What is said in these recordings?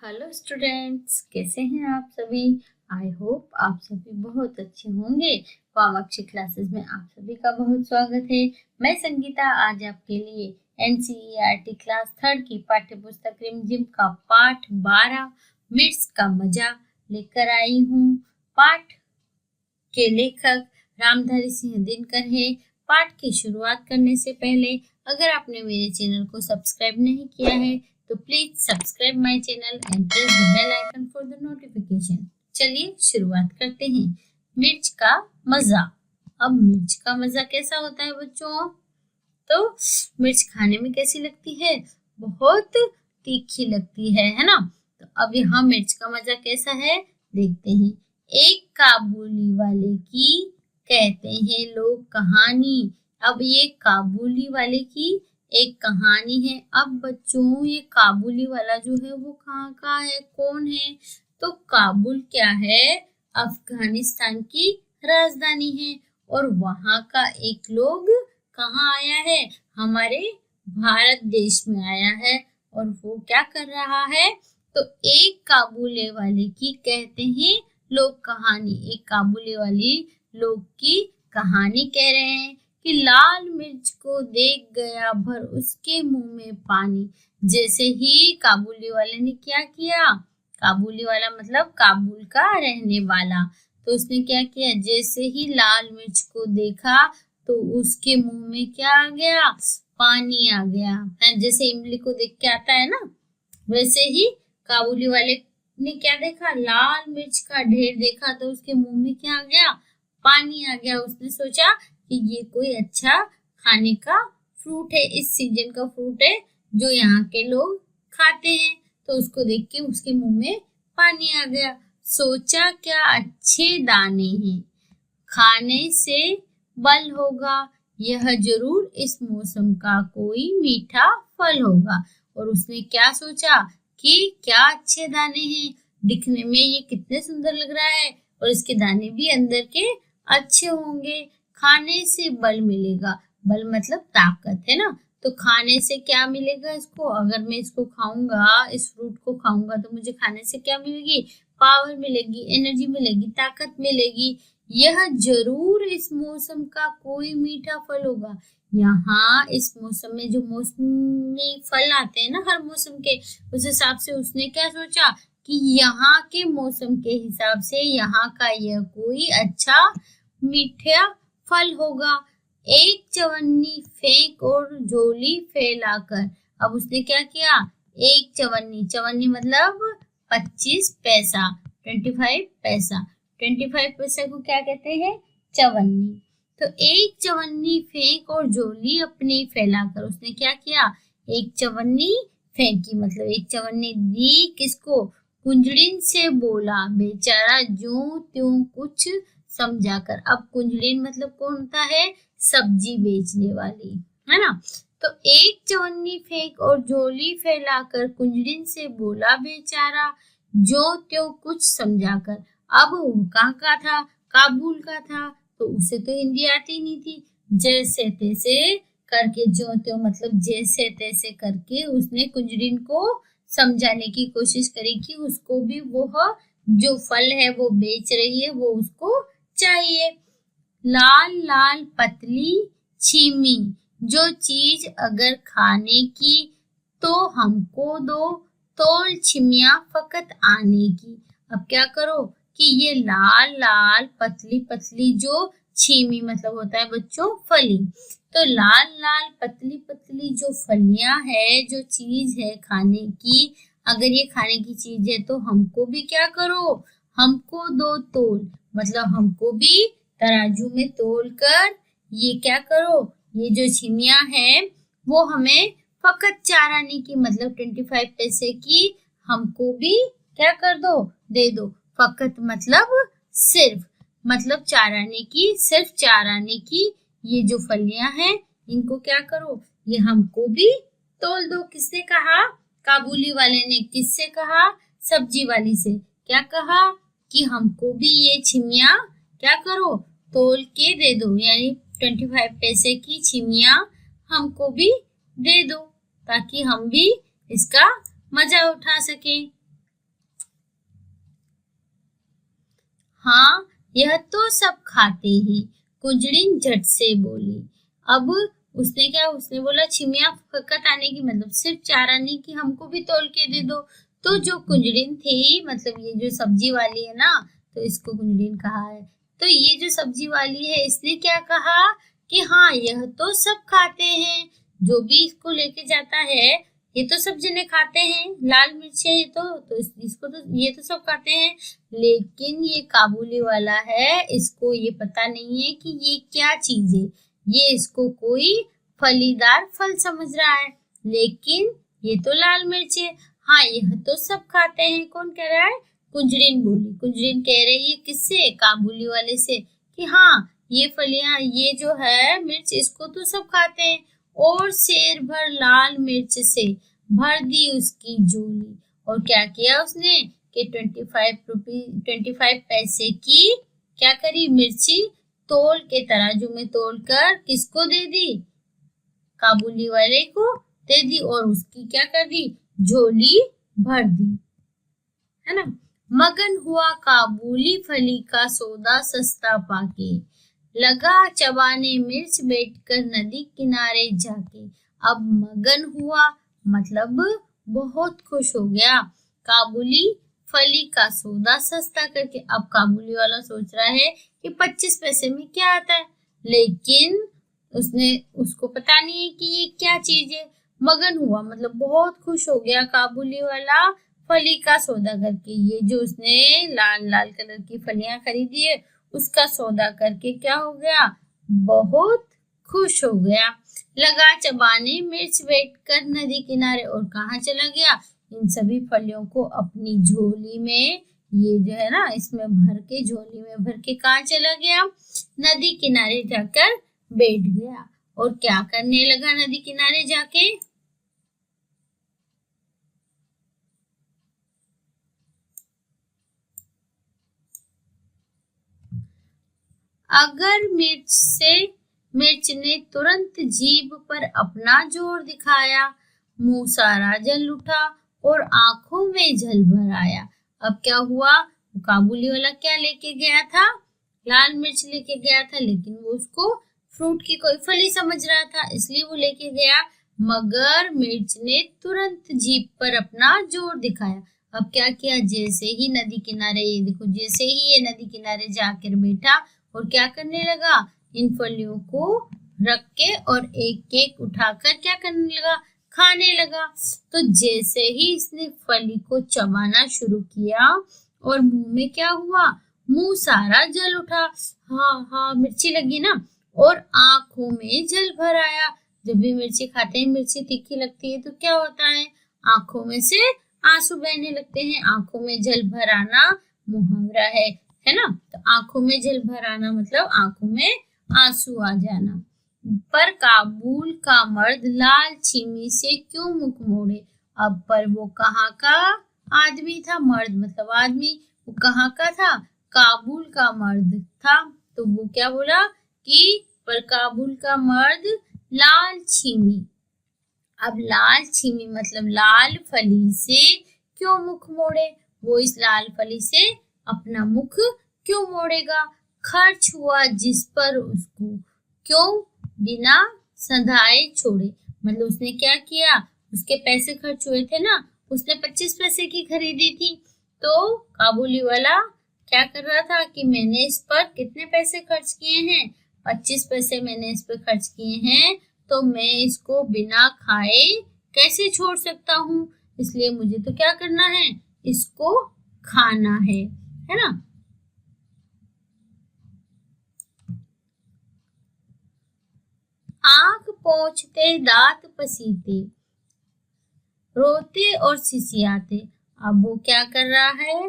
Hello students, कैसे हैं आप सभी। आई होप आप सभी बहुत अच्छे होंगे। वामाक्षी क्लासेस में आप सभी का बहुत स्वागत है। मैं संगीता आज आपके लिए एनसीईआरटी क्लास 3 की पाठ्य पुस्तक रिमझिम का पाठ 12 मिर्च का मजा लेकर आई हूँ। पाठ के लेखक रामधारी सिंह दिनकर है। पाठ की शुरुआत करने से पहले अगर आपने मेरे चैनल को सब्सक्राइब नहीं किया है तो please subscribe my channel and press the bell icon for the notification. चलिए शुरुआत करते हैं। मिर्च का मजा। अब मिर्च का मजा कैसा होता है बच्चों? तो मिर्च खाने में कैसी लगती है? बहुत तीखी लगती है ना। तो अब यहाँ मिर्च का मजा कैसा है देखते हैं। एक काबुली वाले की कहते हैं लोग कहानी। अब ये काबुली वाले की एक कहानी है। अब बच्चों ये काबुली वाला जो है वो कहाँ का है, कौन है? तो काबुल क्या है? अफगानिस्तान की राजधानी है। और वहां का एक लोग कहाँ आया है? हमारे भारत देश में आया है। और वो क्या कर रहा है? तो एक काबुले वाले की कहते हैं लोग कहानी। एक काबुले वाली लोग की कहानी कह रहे हैं कि लाल मिर्च को देख गया भर उसके मुंह में पानी। जैसे ही काबुली वाले ने क्या किया, काबुली वाला मतलब काबुल का रहने वाला, तो उसने क्या किया, जैसे ही लाल मिर्च को देखा तो उसके मुंह में क्या आ गया? पानी आ गया। जैसे इमली को देख के आता है ना, वैसे ही काबुली वाले ने क्या देखा? लाल मिर्च का ढेर देखा तो उसके मुंह में क्या आ गया? पानी आ गया। उसने सोचा कि ये कोई अच्छा खाने का फ्रूट है, इस सीजन का फ्रूट है जो यहाँ के लोग खाते हैं। तो उसको देख के उसके मुंह में पानी आ गया। सोचा क्या अच्छे दाने हैं, खाने से बल होगा, यह जरूर इस मौसम का कोई मीठा फल होगा। और उसने क्या सोचा कि क्या अच्छे दाने हैं, दिखने में ये कितने सुंदर लग रहा है और इसके दाने भी अंदर के अच्छे होंगे, खाने से बल मिलेगा। बल मतलब ताकत है ना। तो खाने से क्या मिलेगा इसको? अगर मैं इसको खाऊंगा, इस फ्रूट को खाऊंगा तो मुझे खाने से क्या मिलेगी? पावर मिलेगी, एनर्जी मिलेगी, ताकत मिलेगी। यह जरूर इस मौसम का कोई मीठा फल होगा। यहाँ इस मौसम में जो मौसमी फल आते हैं ना हर मौसम के, उस हिसाब से उसने क्या सोचा कि यहाँ के मौसम के हिसाब से यहाँ का यह कोई अच्छा मीठा फल होगा। एक चवन्नी फेंक और झोली फैलाकर। अब उसने क्या किया? एक चवन्नी, चवन्नी मतलब 25 पैसा, 25 पैसा, 25 पैसे को क्या कहते हैं? चवन्नी। तो एक चवन्नी फेंक और झोली अपनी फैलाकर उसने क्या किया? एक चवन्नी फेंकी, मतलब एक चवन्नी दी किसको? कुंजड़िन से बोला बेचारा ज्यों त्यों कुछ समझाकर। अब कुंजड़िन मतलब कौन होता है? सब्जी बेचने वाली, है ना। तो एक चवन्नी फेंक और झोली फैलाकर कुंजड़िन से बोला बेचारा ज्यों त्यों कुछ समझाकर। अब वो कहाँ का था? काबुल का था। तो उसे तो हिंदी आती नहीं थी। जैसे तैसे करके, ज्यों त्यों मतलब जैसे तैसे करके उसने कुंजड़िन को समझाने की कोशिश करी कि उसको भी वो जो फल है वो बेच रही है वो उसको चाहिए। लाल लाल पतली छीमी, जो चीज अगर खाने की तो हमको दो, तोल छिमिया फकत आने की। अब क्या करो कि ये लाल लाल पतली पतली जो छीमी मतलब होता है बच्चों फली, तो लाल लाल पतली पतली जो फलियां है, जो चीज है खाने की, अगर ये खाने की चीज है तो हमको भी क्या करो? हमको दो तोल, मतलब हमको भी तराजू में तोल कर ये क्या करो? ये जो छिमिया है वो हमें फकत 4 आने की मतलब 25 पैसे की हमको भी क्या कर दो? दे दो। फकत मतलब सिर्फ, मतलब 4 आने की, सिर्फ 4 आने की ये जो फलियां हैं इनको क्या करो? ये हमको भी तोल दो। किसने कहा? काबुली वाले ने। किससे कहा? सब्जी वाली से। क्या कहा? कि हमको भी ये छिमिया क्या करो? तोल के दे दो, यानी 25 पैसे की छिमिया हमको भी दे दो ताकि हम भी इसका मजा उठा सके। हाँ यह तो सब खाते हैं, कुंजड़िन झट से बोली। अब उसने बोला छिमिया फकत आने की मतलब सिर्फ चार आने की, हमको भी तोल के दे दो। तो जो कुंजड़िन थी, मतलब ये जो सब्जी वाली है ना, तो इसको कुंजड़िन कहा है। तो ये जो सब्जी वाली है इसने क्या कहा कि हाँ यह तो सब खाते हैं, जो भी इसको लेके जाता है ये तो सब जने खाते हैं, लाल मिर्च है ये तो इसको तो ये तो सब खाते हैं। लेकिन ये काबुली वाला है, इसको ये पता नहीं है कि ये क्या चीज है, ये इसको कोई फलीदार फल समझ रहा है। लेकिन ये तो लाल मिर्च है। हाँ यह तो सब खाते हैं, कौन कह रहा है? कुंजड़िन बोली। कुंजड़िन कह रही है किससे? काबुली वाले से, कि हाँ ये फलियां, ये जो है मिर्च, इसको तो सब खाते हैं। और शेर भर लाल मिर्च से भर दी उसकी झोली। और क्या किया उसने कि 25 पैसे की क्या करी, मिर्ची तोल के तराजू में तोल कर किसको दे दी? काबुली वाले को दे दी, और उसकी क्या कर दी? झोली भर दी, है ना। मगन हुआ काबुली फली का सौदा सस्ता पाके, लगा चबाने मिर्च बैठकर नदी किनारे जाके। अब मगन हुआ मतलब बहुत खुश हो गया, काबुली फली का सौदा सस्ता करके। अब काबुली वाला सोच रहा है कि 25 पैसे में क्या आता है, लेकिन उसको पता नहीं है कि ये क्या चीज है। मगन हुआ मतलब बहुत खुश हो गया काबुली वाला फली का सौदा करके। ये जो उसने लाल लाल कलर की फलियां खरीदी है उसका सौदा करके क्या हो गया? बहुत खुश हो गया। लगा चबाने मिर्च बैठकर नदी किनारे, और कहाँ चला गया? इन सभी फलियों को अपनी झोली में, ये जो है ना इसमें भर के, झोली में भर के कहाँ चला गया? नदी किनारे जाकर बैठ गया। और क्या करने लगा नदी किनारे जाके? अगर मिर्च ने तुरंत जीभ पर अपना जोर दिखाया, मुंह सारा जल उठा और आंखों में जल भर आया। अब क्या हुआ? काबुली वाला क्या लेके गया था? लाल मिर्च लेके गया था, लेकिन वो उसको फ्रूट की कोई फली समझ रहा था, इसलिए वो लेके गया। मगर मिर्च ने तुरंत जीभ पर अपना जोर दिखाया। अब क्या किया? जैसे ही नदी किनारे, ये देखो, जैसे ही ये नदी किनारे जाकर बैठा और क्या करने लगा? इन फलियों को रख के और एक एक उठाकर क्या करने लगा? खाने लगा। तो जैसे ही इसने फली को चबाना शुरू किया और मुंह में क्या हुआ? मुंह सारा जल उठा, हाँ हाँ मिर्ची लगी ना, और आंखों में जल भर आया। जब भी मिर्ची खाते हैं, मिर्ची तीखी लगती है तो क्या होता है? आंखों में से आंसू बहने लगते हैं। आंखों में जल भर आना मुहावरा है ना। तो आंखों में जल भर आना मतलब आंखों में आंसू आ जाना। पर काबुल का मर्द लाल छीमी से क्यों मुख मोड़े? अब पर वो कहाँ का आदमी था? मर्द मतलब आदमी, वो कहाँ का था? काबुल का मर्द था। तो वो क्या बोला कि पर काबुल का मर्द लाल छीमी। अब लाल छीमी मतलब लाल फली से क्यों मुख मोड़े? वो इस लाल फली से अपना मुख क्यों मोड़ेगा? खर्च हुआ जिस पर उसको क्यों बिना संधाए छोड़े। मतलब उसने क्या किया? उसके पैसे खर्च हुए थे ना, उसने 25 पैसे की खरीदी थी। तो काबुली वाला क्या कर रहा था कि मैंने इस पर कितने पैसे खर्च किए हैं? 25 पैसे मैंने इस पर खर्च किए हैं, तो मैं इसको बिना खाए कैसे छोड़ सकता हूँ? इसलिए मुझे तो क्या करना है? इसको खाना है ना। आंख पोंछते दांत पसीते, रोते और सिसियाते। अब वो क्या कर रहा है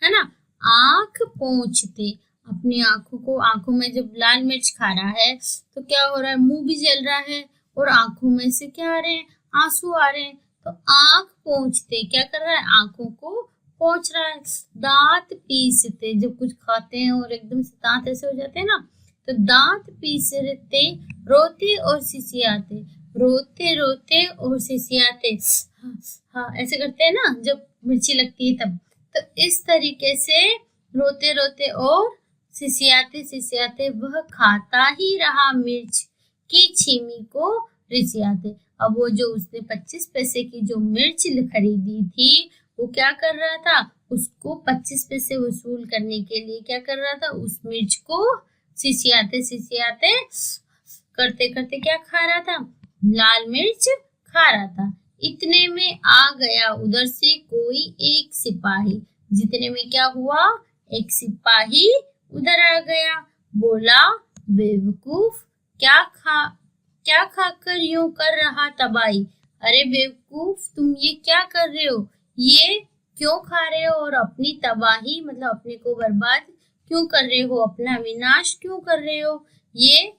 ना। आंख पोंछते, अपनी आंखों में जब लाल मिर्च खा रहा है तो क्या हो रहा है? मुंह भी जल रहा है और आंखों में से क्या आ रहे हैं? आंसू आ रहे हैं। तो आंख पोंछते क्या कर रहा है? आंखों को पोंछ रहा है। दांत पीसते, जब कुछ खाते हैं और एकदम से दांत ऐसे हो जाते हैं ना, तो दांत पीसते, रोते और सिसियाते, रोते रोते और सिसियाते, हाँ, हाँ ऐसे करते हैं ना जब मिर्ची लगती है तब। तो इस तरीके से रोते रोते और सिसियाते सिसियाते वह खाता ही रहा मिर्च की छीमी को रिसियाते। अब वो जो उसने 25 पैसे की जो मिर्च खरीदी थी, वो क्या कर रहा था, उसको 25 पैसे वसूल करने के लिए क्या कर रहा था, उस मिर्च को सिसियाते सिसियाते करते करते क्या खा रहा था, लाल मिर्च खा रहा था। इतने में आ गया उधर से कोई एक सिपाही। जितने में क्या हुआ, एक सिपाही उधर आ गया। बोला, बेवकूफ, क्या खाकर यूं कर रहा तबाही। अरे बेवकूफ, तुम ये क्या कर रहे हो, ये क्यों खा रहे हो और अपनी तबाही मतलब अपने को बर्बाद क्यों कर रहे हो, अपना विनाश क्यों कर रहे हो। ये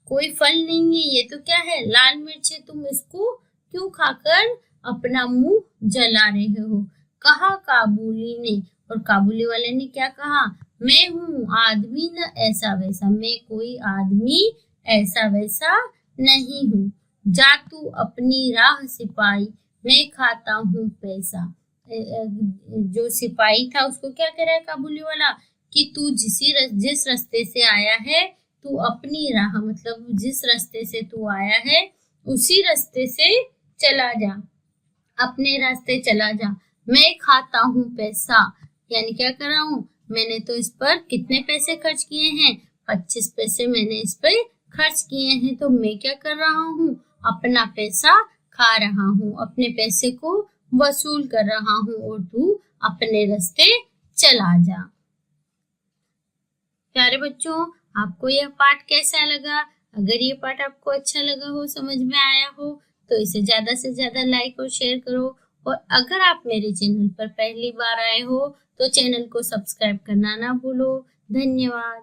कोई फल नहीं है, ये तो क्या है, लाल मिर्च है। तुम इसको क्यों खाकर अपना मुंह जला रहे हो, कहा काबुली ने। और काबुली वाले ने क्या कहा, मैं हूँ आदमी न ऐसा वैसा, मैं कोई आदमी ऐसा वैसा नहीं हूँ। जा तू अपनी राह सिपाही, मैं खाता हूँ पैसा। जो सिपाही था उसको क्या कह रहा है काबुली वाला, कि तू जिस रास्ते से आया है, तू अपनी राह मतलब जिस रास्ते से तू आया है उसी रास्ते से चला जा, अपने रास्ते चला जा। मैं खाता हूँ पैसा, यानी क्या कर रहा हूँ, मैंने तो इस पर कितने पैसे खर्च किए हैं, 25 पैसे मैंने इस पर खर्च किए हैं, तो मैं क्या कर रहा हूँ, अपना पैसा खा रहा हूँ, अपने पैसे को वसूल कर रहा हूँ, और तू अपने रास्ते चला जा। प्यारे बच्चों, आपको यह पाठ कैसा लगा। अगर ये पाठ आपको अच्छा लगा हो, समझ में आया हो, तो इसे ज्यादा से ज्यादा लाइक और शेयर करो। और अगर आप मेरे चैनल पर पहली बार आए हो तो चैनल को सब्सक्राइब करना ना भूलो। धन्यवाद।